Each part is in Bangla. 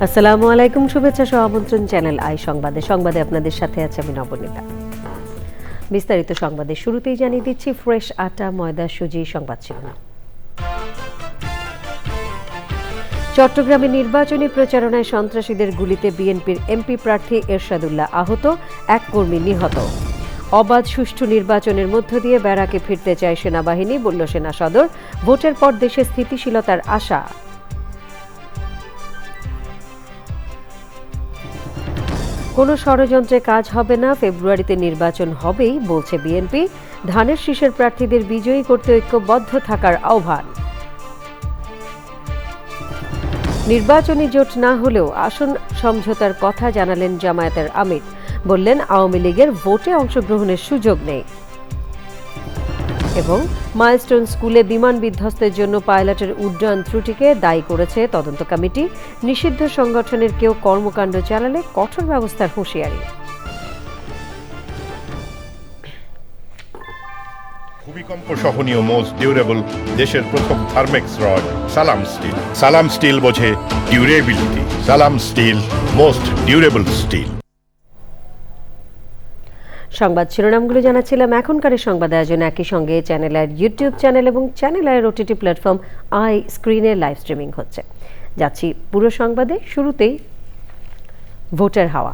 আসসালামু আলাইকুম, শুভেচ্ছা সহ আমন্ত্রণ চ্যানেল আই সংবাদে আপনাদের সাথে আছে আমি নবনীতা। বিস্তারিত সংবাদের শুরুতেই জানিয়ে দিচ্ছি ফ্রেশ আটা, ময়দা, সুজি সংবাদ শিরোনাম। চট্টগ্রামে নির্বাচনী প্রচারণায় সন্ত্রাসীদের গুলিতে বিএনপির এমপি প্রার্থী এরশাদুল্লাহ আহত, এক কর্মী নিহত। অবাধ সুষ্ঠু নির্বাচনের মধ্য দিয়ে ব্যারাকে ফিরতে চায় সেনাবাহিনী, বলল সেনা সদর। ভোটের পর দেশে স্থিতিশীলতার আশা। কোনো ষড়যন্ত্রে কাজ হবে না, ফেব্রুয়ারিতে নির্বাচন হবেই বলছে বিএনপি। ধানের শীষের প্রার্থীদের বিজয়ী করতে ঐক্যবদ্ধ থাকার আহ্বান। নির্বাচনী জোট না হলেও আসন সমঝোতার কথা জানালেন জামায়াতের আমির। বললেন আওয়ামী লীগের ভোটে অংশগ্রহণের সুযোগ নেই। এবং মাইলস্টোন স্কুলে বিমান বিধ্বস্তের জন্য পাইলটের উড্ডয়ন ত্রুটিকে দায়ী করেছে তদন্ত কমিটি। নিষিদ্ধ সংগঠনের কেউ কর্মকাণ্ড চালালে কঠোর ব্যবস্থার হুঁশিয়ারি। ভূমিকম্প সহনীয় মোস্ট ডিউরেবল দেশের প্রথম থার্মেক্স রড সালাম স্টিল। সালাম স্টিল বোঝে ডিউরেবিলিটি। সালাম স্টিল, মোস্ট ডিউরেবল স্টিল। সংবাদ শিরোনামগুলো জানাচ্ছিলাম। এখনকার সংবাদ আয়োজন একই সঙ্গে চ্যানেল আইয়ের ইউটিউব চ্যানেল এবং চ্যানেল আইয়ের ওটিটি প্ল্যাটফর্ম আই স্ক্রিনে লাইভ স্ট্রিমিং হচ্ছে। যাচ্ছি পুরো সংবাদে। শুরুতেই ভোটের হাওয়া।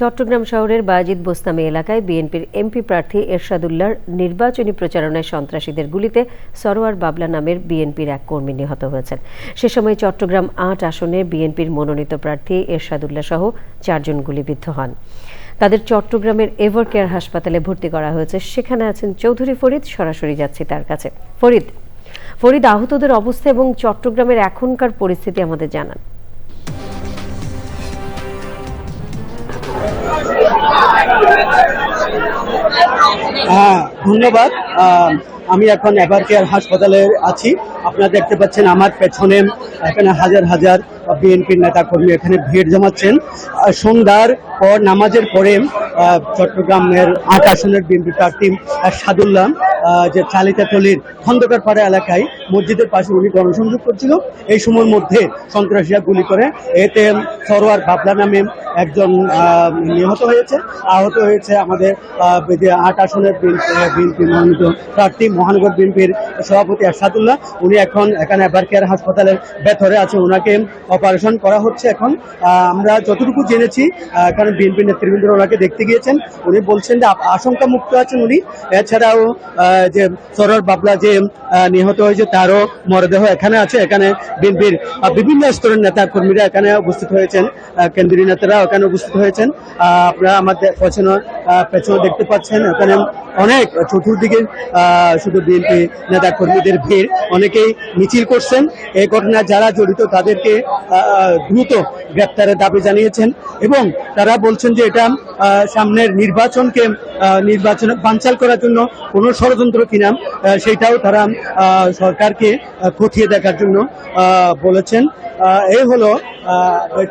চট্টগ্রাম শহরের বায়েজিদ বোস্তামি এলাকায় বিএনপির এমপি প্রার্থী এরশাদুল্লাহর নির্বাচনী প্রচারণায় সন্ত্রাসীদের গুলিতে সরোয়ার বাবলা নামের বিএনপির এক কর্মী নিহত হয়েছেন। সে সময় চট্টগ্রাম ৮ আসনে বিএনপির মনোনীত প্রার্থী এরশাদুল্লাহ সহ ৪ জন গুলিবিদ্ধ হন। তাদের চট্টগ্রামের এভার কেয়ার হাসপাতালে ভর্তি করা হয়েছে। সেখানে আছেন চৌধুরী ফরিদ। সরাসরি যাচ্ছি তার কাছে। ফরিদ, আহতদের অবস্থা এবং চট্টগ্রামের এখনকার পরিস্থিতি আমাদের জানান। ধন্যবাদ। আমি এখন এভার কেয়ার হাসপাতালে আছি। আপনারা দেখতে পাচ্ছেন আমার পেছনে এখানে হাজার হাজার বিএনপির নেতা কর্মী এখানে ভিড় জমাচ্ছেন। সন্ধ্যার পর নামাজের পরে চট্টগ্রামের ৮ আসনের বিএনপি প্রার্থী এরশাদুল্লাহ যে চালিতাতলির খন্দকারপাড়া এলাকায় মসজিদের পাশে উনি গণসংযোগ করছিল। এই সময়ের মধ্যে সন্ত্রাসীরা গুলি করে, এতে সরোয়ার বাবলা নামে একজন নিহত হয়েছে। আহত হয়েছে আমাদের যে ৮ আসনের বিএনপি মনোনীত প্রার্থী মহানগর বিএনপির সভাপতি এরশাদুল্লাহ। উনি এখন এখানে এভার কেয়ার হাসপাতালের ভেতরে আছে, ওনাকে অপারেশন করা হচ্ছে। এখন আমরা যতটুকু জেনেছি এখানে বিএনপি নেতৃবৃন্দ ওনাকে দেখতে গিয়েছেন। উনি বলছেন যে আশঙ্কা মুক্ত আছেন উনি। এছাড়াও যে সরোয়ার বাবলা যে নিহত হয়েছে তারও মরদেহ এখানে আছে। এখানে বিএনপির বিভিন্ন স্তরের নেতা কর্মীরা এখানে উপস্থিত হয়েছেন, কেন্দ্রীয় নেতারা এখানে উপস্থিত হয়েছেন। আপনারা আমাদের পেছনে দেখতে পাচ্ছেন এখানে অনেক চতুর্দিকে শুধু বিএনপি নেতা কর্মীদের ভিড়। অনেকেই মিছিল করছেন। এই ঘটনায় যারা জড়িত তাদেরকে দ্রুত গ্রেপ্তারের দাবি জানিয়েছেন এবং তারা বলছেন যে এটা সামনের নির্বাচনে বানচাল করার জন্য কোনো ষড়যন্ত্র কিনা সেটাও তারা সরকারকে খতিয়ে দেখার জন্য বলেছেন। এই হলো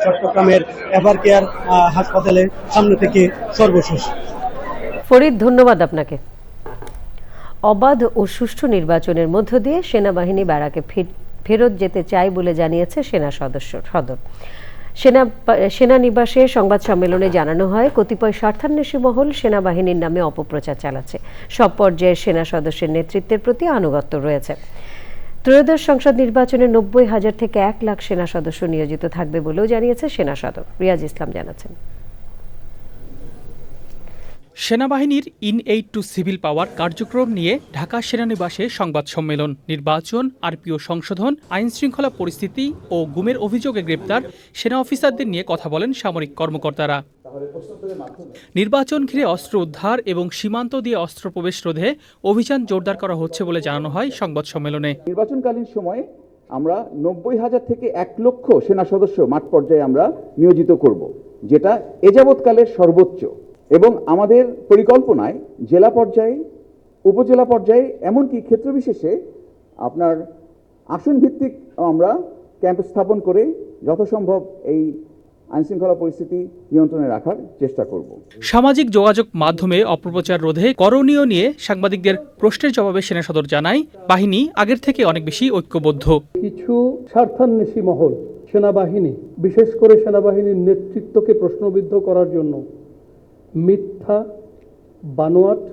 চট্টগ্রামের এভার কেয়ার হাসপাতালের সামনে থেকে সর্বশেষ। ফরিদ, ধন্যবাদ আপনাকে। অবাধ ও সুষ্ঠু নির্বাচনের মধ্য দিয়ে সেনাবাহিনী ব্যারাকে ফেরত যেতে চায় বলে জানিয়েছে সেনা সদর। সেনানিবাসে সংবাদ সম্মেলনে জানানো হয়, কতিপয় স্বার্থান্বেষী মহল সেনাবাহিনীর নামে অপপ্রচার চালাচ্ছে। সব পর্যায়ের সেনা সদস্যের নেতৃত্বের প্রতি আনুগত্য রয়েছে। ত্রয়োদশ সংসদ নির্বাচনে ৯০,০০০ থেকে ১ লাখ সেনা সদস্য নিয়োজিত থাকবে বলেও জানিয়েছে সেনা সদর। রিয়াজ ইসলাম জানাচ্ছেন। সেনাবাহিনীর ইন-এইড টু সিভিল পাওয়ার কার্যক্রম নিয়ে ঢাকা সেনানিবাসে সংবাদ সম্মেলন। নির্বাচন, আরপিও সংশোধন, আইন শৃঙ্খলা পরিস্থিতি ও গুমের অভিযোগে গ্রেপ্তার সেনা অফিসারদের নিয়ে কথা বলেন সামরিক কর্মকর্তারা। নির্বাচন ঘিরে অস্ত্র উদ্ধার এবং সীমান্ত দিয়ে অস্ত্র প্রবেশ রোধে অভিযান জোরদার করা হচ্ছে বলে জানানো হয় সংবাদ সম্মেলনে। নির্বাচনকালীন সময়ে আমরা ৯০,০০০ থেকে ১ লক্ষ সেনা সদস্য মাঠ পর্যায়ে আমরা নিয়োজিত করব, যেটা এ যাবৎকালের সর্বোচ্চ। এবং আমাদের পরিকল্পনায় জেলা পর্যায়ে, উপজেলা পর্যায়ে, এমনকি ক্ষেত্র বিশেষে আপনার আসন ভিত্তিক আমরা ক্যাম্প স্থাপন করে যথাসম্ভব এই আইনশৃঙ্খলা পরিস্থিতি নিয়ন্ত্রণে রাখার চেষ্টা করব। সামাজিক যোগাযোগ মাধ্যমে অপপ্রচার রোধে করণীয় নিয়ে সাংবাদিকদের প্রশ্নের জবাবে সেনা সদর জানায়, বাহিনী আগের থেকে অনেক বেশি ঐক্যবদ্ধ। কিছু স্বার্থান্বেষী মহল সেনাবাহিনী, বিশেষ করে সেনাবাহিনীর নেতৃত্বকে প্রশ্নবিদ্ধ করার জন্য মিথ্যা, বানোয়াট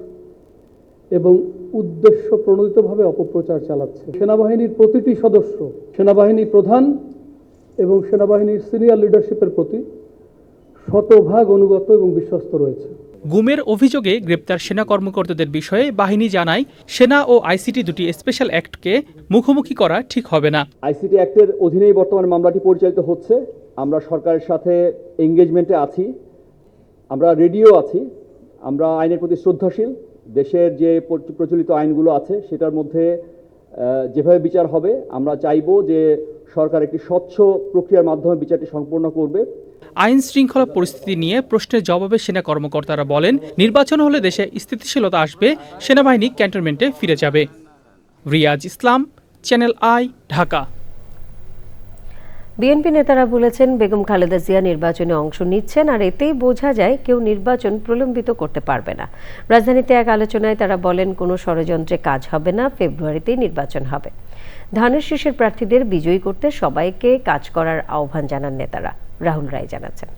এবং উদ্দেশ্য প্রণোদিতভাবে অপপ্রচার চালাচ্ছে। সেনাবাহিনীর প্রতিটি সদস্য, সেনাবাহিনী প্রধান এবং সেনাবাহিনীর সিনিয়র লিডারশিপের প্রতি শতভাগ অনুগত এবং বিশ্বস্ত রয়েছে। গুমের অভিযোগে গ্রেপ্তার সেনা কর্মকর্তাদের বিষয়ে বাহিনী জানায়, সেনা ও আইসিটি দুটি স্পেশাল অ্যাক্টকে মুখোমুখি করা ঠিক হবে না। আইসিটি অ্যাক্টের অধীনেই বর্তমান মামলাটি পরিচালিত হচ্ছে। আমরা সরকারের সাথে এঙ্গেজমেন্টে আছি, আমরা রেডিও আছি, আমরা আইনের প্রতি শ্রদ্ধাশীল। দেশের যে প্রচলিত আইনগুলো আছে সেটার মধ্যে যেভাবে বিচার হবে, আমরা চাইব যে সরকার একটি স্বচ্ছ প্রক্রিয়ার মাধ্যমে বিচারটি সম্পন্ন করবে। আইন শৃঙ্খলা পরিস্থিতি নিয়ে প্রশ্নের জবাবে সেনা কর্মকর্তারা বলেন, নির্বাচন হলে দেশে স্থিতিশীলতা আসবে, সেনাবাহিনী ক্যান্টনমেন্টে ফিরে যাবে। রিয়াজ ইসলাম, চ্যানেল আই, ঢাকা। বিএনপি নেতারা বলেছেন, বেগম খালেদা জিয়া নির্বাচনে অংশ নিচ্ছেন, আর এতেই বোঝা যায় কেউ নির্বাচন প্রলম্বিত করতে পারবে না। রাজধানীতে এক আলোচনায় তারা বলেন, কোনো ষড়যন্ত্রে কাজ হবে না, ফেব্রুয়ারিতেই নির্বাচন হবে। ধানের শীষের প্রার্থীদের বিজয়ী করতে সবাইকে কাজ করার আহ্বান জানান নেতারা। রাহুল রায় জানাচ্ছেন,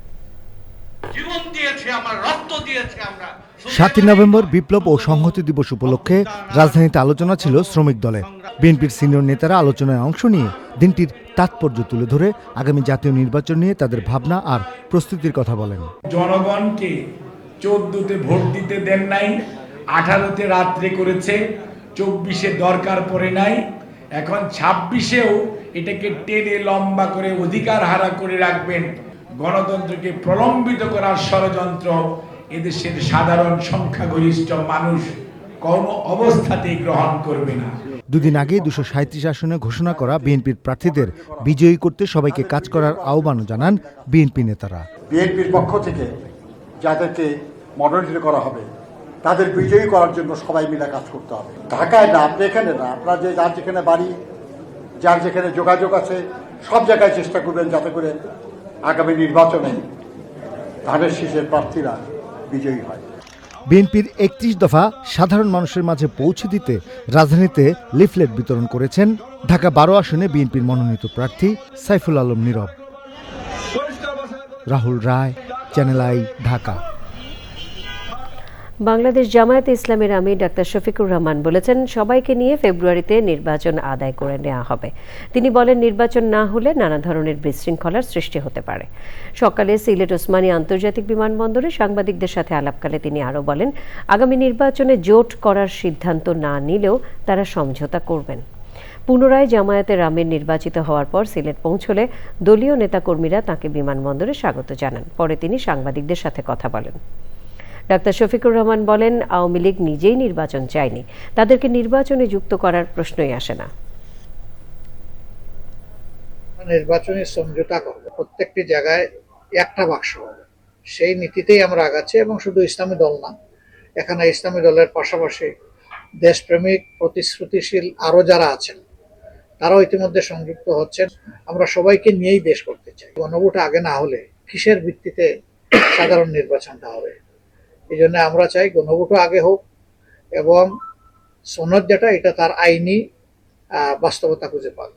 7 নভেম্বর বিপ্লব ও সংহতি দিবস উপলক্ষে রাজধানীতে আলোচনা ছিল শ্রমিক দলের। বিএনপির সিনিয়র নেতারা আলোচনায় অংশ নিয়ে দিনটির তাৎপর্য তুলে ধরে আগামী জাতীয় নির্বাচন নিয়ে তাদের ভাবনা আর প্রস্তুতির কথা বলেন। জনগণকে 14তে ভোট দিতে দেন নাই, 18তে রাত্রে করেছে, 24-এ দরকার পড়ে নাই, এখন 26-এও এটাকে টেনে লম্বা করে অধিকার হারা করে রাখবেন। গণতন্ত্রকে প্রলম্বিত করার ষড়যন্ত্র এদেশের সাধারণ সংখ্যাগরিষ্ঠ মানুষ কোনো অবস্থাতেই গ্রহণ করবে না। দুদিন আগে 237 আসনে ঘোষণা করা বিএনপির প্রার্থীদের বিজয়ী করতে সবাইকে কাজ করার আহ্বানও জানান বিএনপি নেতারা। বিএনপির পক্ষ থেকে যাদেরকে মনোনীত করা হবে তাদের বিজয়ী করার জন্য সবাই মিলে কাজ করতে হবে। ঢাকায় না, আপনি এখানে না, আপনার যে যার যেখানে বাড়ি, যার যেখানে যোগাযোগ আছে, সব জায়গায় চেষ্টা করবেন যাতে করে আগামী নির্বাচনে ধানের শীষের প্রার্থীরা বিজয়ী হয়। বিএনপির 31 দফা সাধারণ মানুষের মাঝে পৌঁছে দিতে রাজধানীতে লিফলেট বিতরণ করেছেন ঢাকা 12 আসনে বিএনপির মনোনীত প্রার্থী সাইফুল আলম নীরব। রাহুল রায়, চ্যানেল আই, ঢাকা। বাংলাদেশ জামায়াতে ইসলামের আমির ডাক্তার শফিকুর রহমান বলেছেন, সবাইকে নিয়ে ফেব্রুয়ারিতে নির্বাচন আদায় করে নেওয়া হবে। তিনি বলেন, নির্বাচন না হলে নানা ধরনের বিশৃঙ্খলার সৃষ্টি হতে পারে। সকালে সিলেট ওসমানী আন্তর্জাতিক বিমানবন্দরে সাংবাদিকদের সাথে আলাপকালে তিনি আরও বলেন, আগামী নির্বাচনে জোট করার সিদ্ধান্ত না নিলেও তারা সমঝোতা করবেন। পুনরায় জামায়াতের আমির নির্বাচিত হওয়ার পর সিলেট পৌঁছলে দলীয় নেতাকর্মীরা তাঁকে বিমানবন্দরে স্বাগত জানান। পরে তিনি সাংবাদিকদের সাথে কথা বলেন। ডাক্তার শফিকুর রহমান বলেন, আওয়ামী লীগ নিজেই নির্বাচন চায়নি, তাদেরকে নির্বাচনে যুক্ত করার প্রশ্নই আসে না। নির্বাচনের সমঝোতা করবে, প্রত্যেকটি জায়গায় একটা বাক্স হবে, সেই নীতিতেই আমরা আগাচ্ছি। এবং শুধু ইসলামী দল না, এখানে ইসলামী দলের পাশাপাশি দেশপ্রেমিক, প্রতিশ্রুতিশীল আরো যারা আছেন তারাও ইতিমধ্যে সংযুক্ত হচ্ছেন। আমরা সবাইকে নিয়েই দেশ করতে চাই। গণভোট আগে না হলে কিসের ভিত্তিতে সাধারণ নির্বাচনটা হবে? এই জন্য আমরা চাই গণভোটও আগে হোক এবং সনদ যেটা, এটা তার আইনি বাস্তবতা খুঁজে পাক।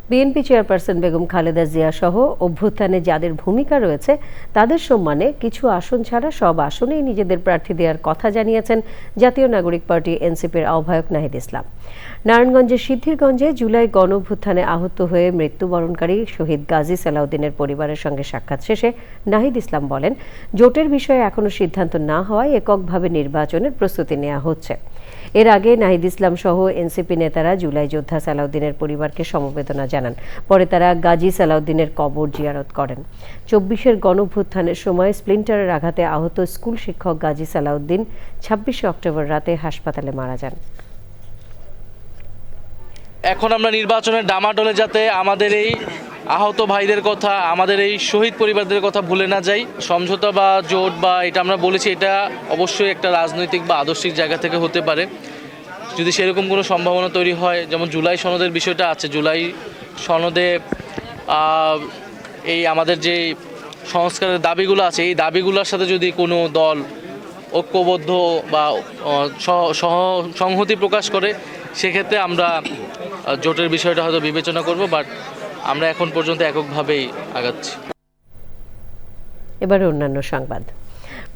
বিএনপি চেয়ারপারসন বেগম খালেদা জিয়া সহ অভ্যুত্থানে যাদের ভূমিকা রয়েছে তাদের সম্মানে কিছু আসন ছাড়া সব আসনেই নিজেদের প্রার্থী দেওয়ার কথা জানিয়েছেন জাতীয় নাগরিক পার্টি এনসিপির আহ্বায়ক নাহিদ ইসলাম। নারায়ণগঞ্জের সিদ্ধিরগঞ্জে জুলাই গণঅভ্যুত্থানে আহত হয়ে মৃত্যুবরণকারী শহীদ গাজী সালাউদ্দিনের পরিবারের সঙ্গে সাক্ষাৎ শেষে নাহিদ ইসলাম বলেন, জোটের বিষয়ে এখনো সিদ্ধান্ত না হওয়ায় এককভাবে নির্বাচনের প্রস্তুতি নেওয়া হচ্ছে। এর আগে নাহিদ ইসলাম সহ এনসিপি নেতারা জুলাই যোদ্ধা সালাউদ্দিনের পরিবারকে সমবেদনা জানান। পরে তারা গাজী সালাউদ্দিনের কবর জিয়ারত করেন। 24-এর গণঅভ্যুত্থানের সময় স্প্লিন্টারের আঘাতে আহত স্কুল শিক্ষক গাজী সালাউদ্দিন 26শে অক্টোবর রাতে হাসপাতালে মারা যান। এখন আমরা নির্বাচনের ডামাডোলে যাতে আমাদের এই আহত ভাইদের কথা, আমাদের এই শহীদ পরিবারদের কথা ভুলে না যাই। সমঝোতা বা জোট বা এটা আমরা বলেছি, এটা অবশ্যই একটা রাজনৈতিক বা আদর্শিক জায়গা থেকে হতে পারে। যদি সেরকম কোনো সম্ভাবনা তৈরি হয়, যেমন জুলাই সনদের বিষয়টা আছে, জুলাই সনদে এই আমাদের যে সংস্কারের দাবিগুলো আছে এই দাবিগুলোর সাথে যদি কোনো দল ঐক্যবদ্ধ বা সংহতি প্রকাশ করে সেক্ষেত্রে আমরা জোটের বিষয়টা হয়তো বিবেচনা করব, বাট আমরা এখন পর্যন্ত এককভাবেই আগাচ্ছি। এবার অন্যান্য সংবাদ।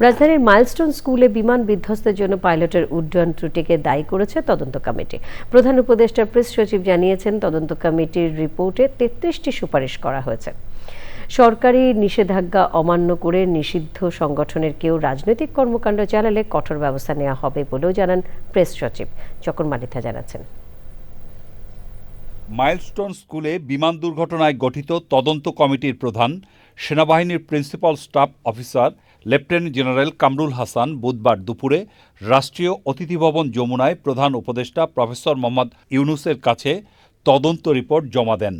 রাজধানীর মাইলস্টোন স্কুলে বিমান বিধ্বস্তের জন্য পাইলটের উড্ডয়ন ত্রুটিকে দায়ী করেছে তদন্ত কমিটি। প্রধান উপদেষ্টা প্রেস সচিব জানিয়েছেন, তদন্ত কমিটির রিপোর্টে 33টি সুপারিশ করা হয়েছে। সরকারি নিষেধাজ্ঞা অমান্য করে নিষিদ্ধ সংগঠনের কেউ রাজনৈতিক কর্মকাণ্ড চালালে কঠোর ব্যবস্থা নেওয়া হবে বলেও জানান প্রেস সচিব। চকর মালিথা জানাচ্ছেন। মাইলস্টোন স্কুলে বিমান দুর্ঘটনায় গঠিত তদন্ত কমিটির প্রধান সেনাবাহিনীর principal staff officer lieutenant general Kamrul Hasan বুধবার দুপুরে রাষ্ট্রীয় অতিথি ভবন যমুনায় প্রধান উপদেষ্টা প্রফেসর মোহাম্মদ ইউনুসের কাছে তদন্ত রিপোর্ট জমা দেন।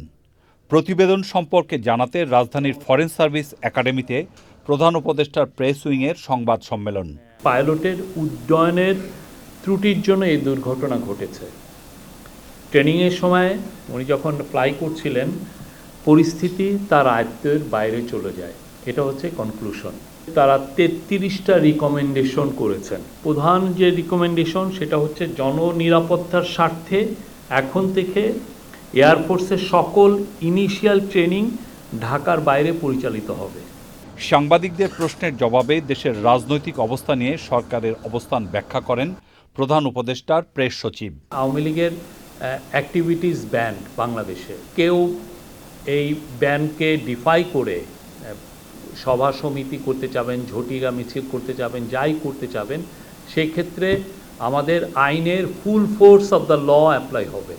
প্রতিবেদন সম্পর্কে জানাতে রাজধানীর ফরেন সার্ভিস একাডেমিতে প্রধান উপদেষ্টার প্রেস উইংয়ের সংবাদ সম্মেলন। পাইলটের উড্ডয়নের ত্রুটির জন্য এই দুর্ঘটনা ঘটেছে। ট্রেনিংয়ের সময় উনি যখন ফ্লাই করছিলেন পরিস্থিতি তার আয়ত্তের বাইরে চলে যায়, এটা হচ্ছে কনক্লুশন। তারা 33টা রিকমেন্ডেশন করেছেন। প্রধান যে রিকমেন্ডেশন সেটা হচ্ছে জননিরাপত্তার স্বার্থে এখন থেকে এয়ারফোর্সের সকল ইনিশিয়াল ট্রেনিং ঢাকার বাইরে পরিচালিত হবে। সাংবাদিকদের প্রশ্নের জবাবে দেশের রাজনৈতিক অবস্থা নিয়ে সরকারের অবস্থান ব্যাখ্যা করেন প্রধান উপদেষ্টার প্রেস সচিব। আওয়ামী লীগের অ্যাক্টিভিটিস ব্যান বাংলাদেশে, কেউ এই ব্যানকে ডিফাই করে সভা সমিতি করতে চাবেন, ঝটিকা মিছিল করতে চাবেন, যাই করতে চাবেন, সেই ক্ষেত্রে আমাদের আইনের full force of the law apply হবে।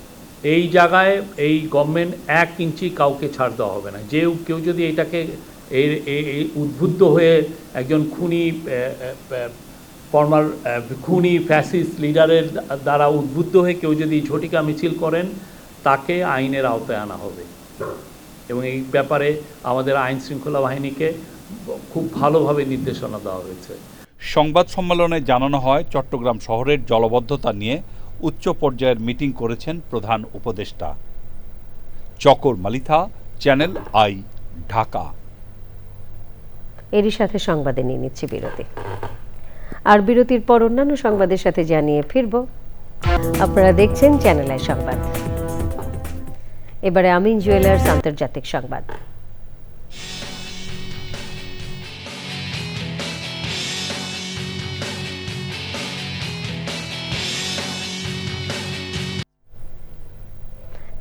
এই জায়গায় এই গভর্নমেন্ট 1 ইঞ্চি কাউকে ছাড় দেওয়া হবে না। কেউ যদি এটাকে এই উদ্বুদ্ধ হয়ে একজন খুনি ফ্যাসিস্ট লিডারের দ্বারা উদ্বুদ্ধ হয়ে কেউ যদি ঝটিকা মিছিল করেন তাকে আইনের আওতায় আনা হবে। এবং এই ব্যাপারে আমাদের আইন শৃঙ্খলা বাহিনীকে খুব ভালোভাবে নির্দেশনা দেওয়া হয়েছে। সংবাদ সম্মেলনে জানানো হয়, চট্টগ্রাম শহরের জলবদ্ধতা নিয়ে উচ্চ পর্যায়ের মিটিং করেছেন প্রধান উপদেষ্টা। চকর মালিথা, চ্যানেল আই, ঢাকা। এরই সাথে সংবাদে নিয়ে নিচ্ছি বিরতি। আর বিরতির পর অন্যান্য সংবাদের সাথে জানিয়ে ফিরব। আপনারা দেখছেন চ্যানেল আই সংবাদ। এবারে আমিন জুয়েলার্স আন্তর্জাতিক সংবাদ।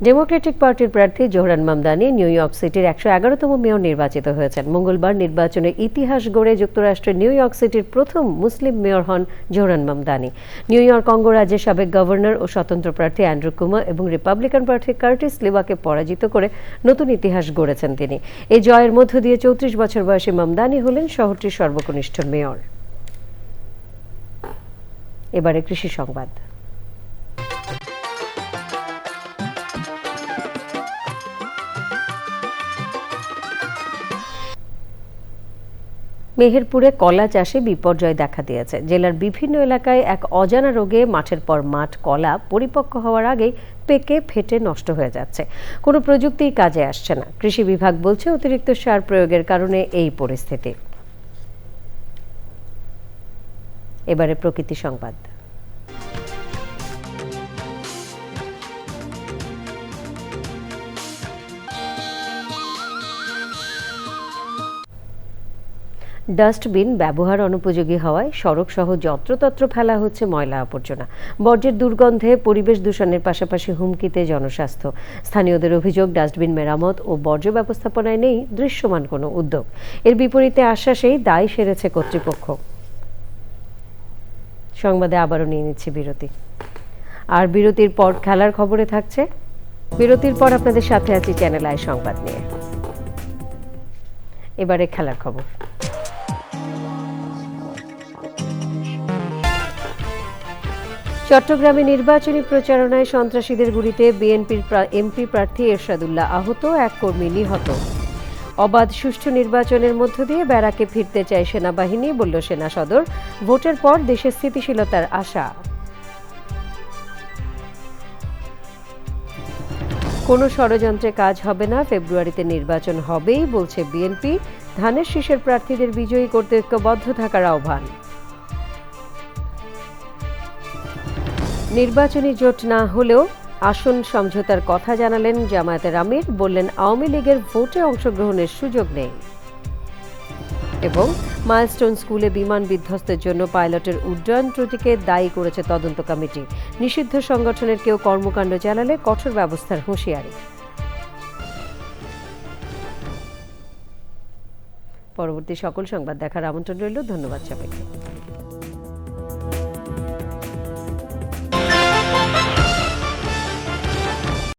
ডেমোক্রেটিক পার্টির প্রার্থী জোহরান মামদানি নিউ ইয়র্ক সিটির 111তম মেয়র নির্বাচিত হয়েছেন। মঙ্গলবার নির্বাচনের ইতিহাস গড়ে যুক্তরাষ্ট্রের নিউ ইয়র্ক সিটির প্রথম মুসলিম মেয়র হন জোহরান মামদানি। নিউ ইয়র্ক অঙ্গরাজ্যের সাবেক গভর্নর ও স্বতন্ত্র প্রার্থী অ্যান্ড্রু কুমার এবং রিপাবলিকান প্রার্থী কার্টিস লিওয়াকে পরাজিত করে নতুন ইতিহাস গড়েছেন তিনি। এই জয়ের মধ্য দিয়ে 34 বছর বয়সী মামদানি হলেন শহরটির সর্বকনিষ্ঠ মেয়র। এবারে কৃষি সংবাদ। মেহেরপুরে কলা চাষে বিপর্যয় দেখা দিয়েছে। জেলার বিভিন্ন এলাকায় এক অজানা রোগে মাঠের পর মাঠ কলা পরিপক্ক হওয়ার আগেই পেকে ফেটে নষ্ট হয়ে যাচ্ছে। কোনো প্রযুক্তিই কাজে আসছে না। কৃষি বিভাগ বলছে অতিরিক্ত সার প্রয়োগের কারণে এই পরিস্থিতি। এবারে প্রকৃতি সংবাদ। ডাস্টবিন ব্যবহার অনুপযোগী হওয়ায় সড়ক সহ যত্রতত্র ফেলা হচ্ছে ময়লা আবর্জনা। বর্জ্যের দুর্গন্ধে পরিবেশ দূষণের পাশাপাশি হুমকিতে জনস্বাস্থ্য। স্থানীয়দের অভিযোগ, ডাস্টবিন মেরামত ও বর্জ্য ব্যবস্থাপনায় নেই দৃশ্যমান কোনো উদ্যোগ। এর বিপরীতে আশ্বাসেই দায় সেরেছে কর্তৃপক্ষ। সংবাদে আবারও নিয়ে নিচ্ছি বিরতি। আর বিরতির পর খেলার খবরে থাকছে। বিরতির পর আপনাদের সাথে আছি চ্যানেল আই সংবাদ নিয়ে। এবারে খেলার খবর। চট্টগ্রামে নির্বাচনী প্রচারণায় সন্ত্রাসীদের গুলিতে বিএনপির এমপি প্রার্থী এরশাদুল্লাহ আহত, এক কর্মী নিহত। অবাধ সুষ্ঠু নির্বাচনের মধ্য দিয়ে ব্যারাকে ফিরতে চায় সেনাবাহিনী, বলল সেনা সদর। ভোটের পর দেশে স্থিতিশীলতার আশা। কোনো ষড়যন্ত্রে কাজ হবে না, ফেব্রুয়ারিতে নির্বাচন হবেই বলছে বিএনপি। ধানের শীষের প্রার্থীদের বিজয়ী করতে ঐক্যবদ্ধ থাকার আহ্বান। নির্বাচনী জোট না হলেও আসন সমঝোতার কথা জানালেন জামায়াতের আমির। বললেন আওয়ামী লীগের ভোটে অংশগ্রহণের সুযোগ নেই। এবং মাইলস্টোন স্কুলে বিমান বিধ্বস্তের জন্য পাইলটের উড্ডয়ন ত্রুটিকে দায়ী করেছে তদন্ত কমিটি। নিষিদ্ধ সংগঠনের কেউ কর্মকাণ্ড চালালে কঠোর ব্যবস্থার হুঁশিয়ারি। পরবর্তী সকল সংবাদ দেখার আমন্ত্রণ রইল। ধন্যবাদ সবাইকে।